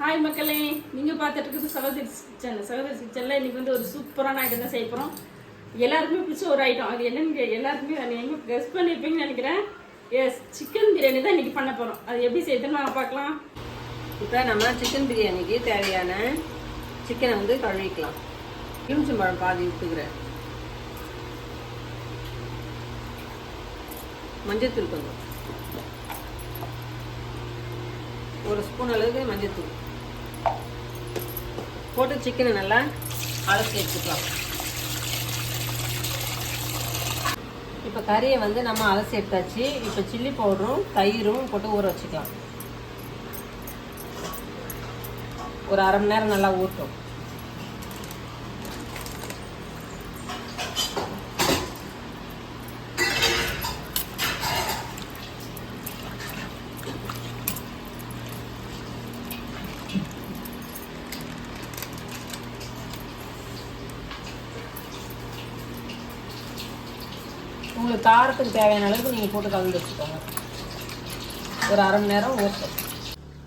Hi மக்களே, நீங்கள் பார்த்துட்டு இருக்குது சகோதரி கிச்சன். சகோதரி கிச்சனில் இன்றைக்கி வந்து ஒரு சூப்பரான ஐட்டம் தான் செய்ய போகிறோம். எல்லாருக்குமே பிடிச்ச ஒரு ஐட்டம். அது என்னன்னு எல்லாருக்குமே எங்கே கெஸ் பண்ணியிருப்பீங்கன்னு நினைக்கிறேன். எஸ், சிக்கன் பிரியாணி தான் இன்றைக்கி பண்ண போகிறோம். அது எப்படி செய்யுதுன்னு நாங்கள் பார்க்கலாம். இப்போ நம்ம சிக்கன் பிரியாணிக்கு தேவையான சிக்கனை வந்து கழுவிக்கலாம். எலுமிச்சம்பழம் பாதி விட்டுக்கிறேன். மஞ்சத்தூள் கொஞ்சம், ஒரு ஸ்பூன் அளவுக்கு மஞ்சத்தூள் போட்டு சிக்கனை நல்லா அலசி எடுத்துக்கலாம். இப்போ கறியை வந்து நம்ம அலசி எடுத்தாச்சு. இப்போ சில்லி பவுடரும் தயிரும் போட்டு ஊற வச்சுக்கலாம். ஒரு அரை மணி நேரம் நல்லா ஊறட்டும். உங்களுக்கு காரத்துக்கு தேவையான அளவுக்கு நீங்கள் போட்டு கலந்து வச்சுக்கோங்க. ஒரு அரை மணி நேரம் ஊற்றும்.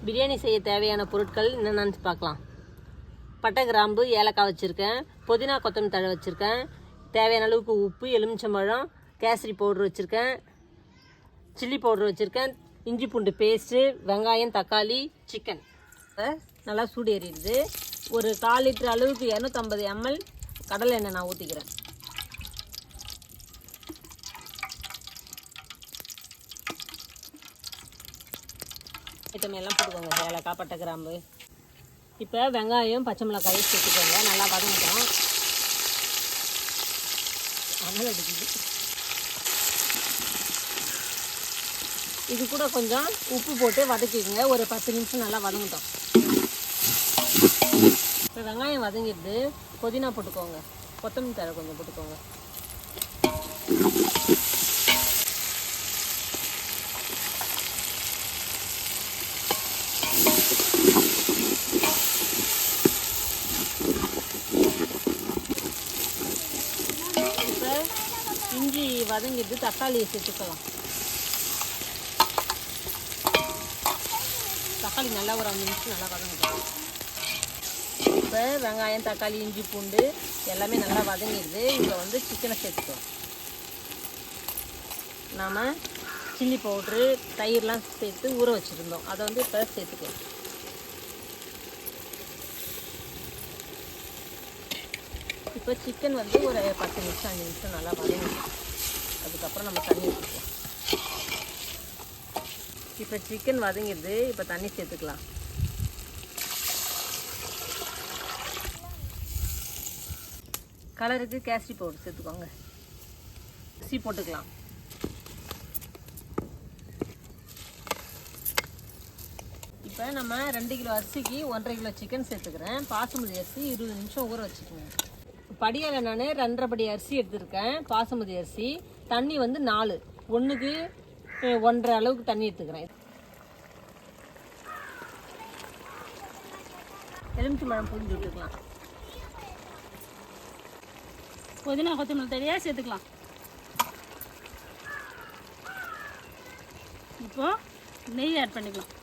பிரியாணி செய்ய தேவையான பொருட்கள் என்னென்னு பார்க்கலாம். பட்டை, கிராம்பு, ஏலக்காய் வச்சுருக்கேன். புதினா, கொத்தமல்லி தழை வச்சுருக்கேன். தேவையான அளவுக்கு உப்பு, எலுமிச்சம்பழம், கேசரி பவுட்ரு வச்சுருக்கேன், சில்லி பவுட்ரு வச்சுருக்கேன், இஞ்சி பூண்டு பேஸ்ட்டு, வெங்காயம், தக்காளி, சிக்கன். நல்லா சூடு ஏறிடுது. ஒரு 1/4 லிட்டர் அளவுக்கு 250 ml கடலை எண்ணெய் நான் ஊற்றிக்கிறேன். ஐட்டம் எல்லாம் போட்டுக்கோங்க. ஏலக்காய், பட்டை, கிராம்பு. இப்போ வெங்காயம், பச்சை மிளகாயும் சேர்த்துக்கோங்க. நல்லா வதங்கிட்டோம். அனல் அடிக்குது. இது கூட கொஞ்சம் உப்பு போட்டு வதக்கிக்கோங்க. ஒரு 10 நிமிஷம் நல்லா வதங்கிட்டோம். இப்போ வெங்காயம் வதங்கிடுது. புதினா போட்டுக்கோங்க. கொத்தமல்லி தழை கொஞ்சம் போட்டுக்கோங்க. இப்போ இஞ்சி வதங்கிட்டு தக்காளியை சேர்த்துக்கலாம். தக்காளி நல்லா ஒரு 5 நிமிஷம் நல்லா வதங்கிடும். இப்போ வெங்காயம், தக்காளி, இஞ்சி பூண்டு எல்லாமே நல்லா வதங்கிடுது. இப்போ வந்து சிக்கனை சேர்த்துக்கலாம். நாம் சில்லி பவுட்ரு, தயிர்லாம் சேர்த்து ஊற வச்சுருந்தோம். அதை வந்து இப்போ சேர்த்துக்கலாம். இப்போ சிக்கன் வந்து ஒரு 10 நிமிஷம் 5 நிமிஷம் நல்லா வதங்கிடும். அதுக்கப்புறம் நம்ம தண்ணி ஊற்றிக்கலாம். இப்போ சிக்கன் வதங்கிடுது. இப்போ தண்ணி சேர்த்துக்கலாம். கலருக்கு கேசரி பவுடர் சேர்த்துக்கோங்க. அரிசி போட்டுக்கலாம். இப்போ நம்ம 2 கிலோ அரிசிக்கு 1.5 கிலோ சிக்கன் சேர்த்துக்கிறேன். பாசுமதி அரிசி 20 நிமிஷம் ஊற வச்சுக்கோங்க. படியால் நான் 2.5 படி அரிசி எடுத்துருக்கேன். பாசுமதி அரிசி. தண்ணி வந்து 4, 1க்கு 1.5 அளவுக்கு தண்ணி எடுத்துக்கிறேன். எலுமிச்சம்பழம் புழிஞ்சு விட்டுக்கலாம். புதினா, கொத்தமல்லி தழையாக சேர்த்துக்கலாம். இப்போது நெய் ஆட் பண்ணிக்கலாம்.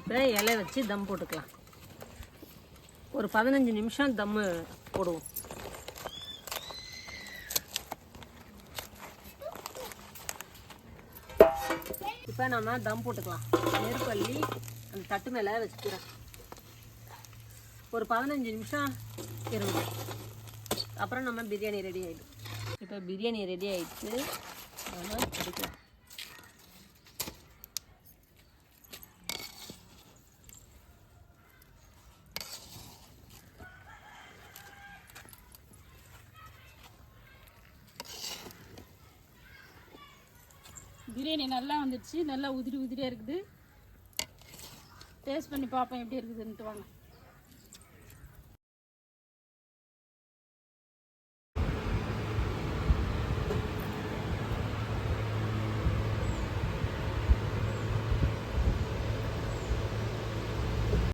இப்போ இலை வச்சு தம் போட்டுக்கலாம். ஒரு 15 நிமிஷம் தம்மு போடுவோம். இப்போ நம்ம தம் போட்டுக்கலாம். நெருப்பள்ளி அந்த தட்டு மேலே வச்சுக்கிறேன். ஒரு 15 நிமிஷம் இருங்க. அப்புறம் நம்ம பிரியாணி ரெடி ஆகிடும். இப்போ பிரியாணி ரெடி ஆகிடுச்சு. நம்ம எடுக்கலாம். பிரியாணி நல்லா வந்துடுச்சு. நல்லா உதிரி உதிரியாக இருக்குது. டேஸ்ட் பண்ணி பார்ப்போம் எப்படி இருக்குதுன்ட்டு. வாங்க.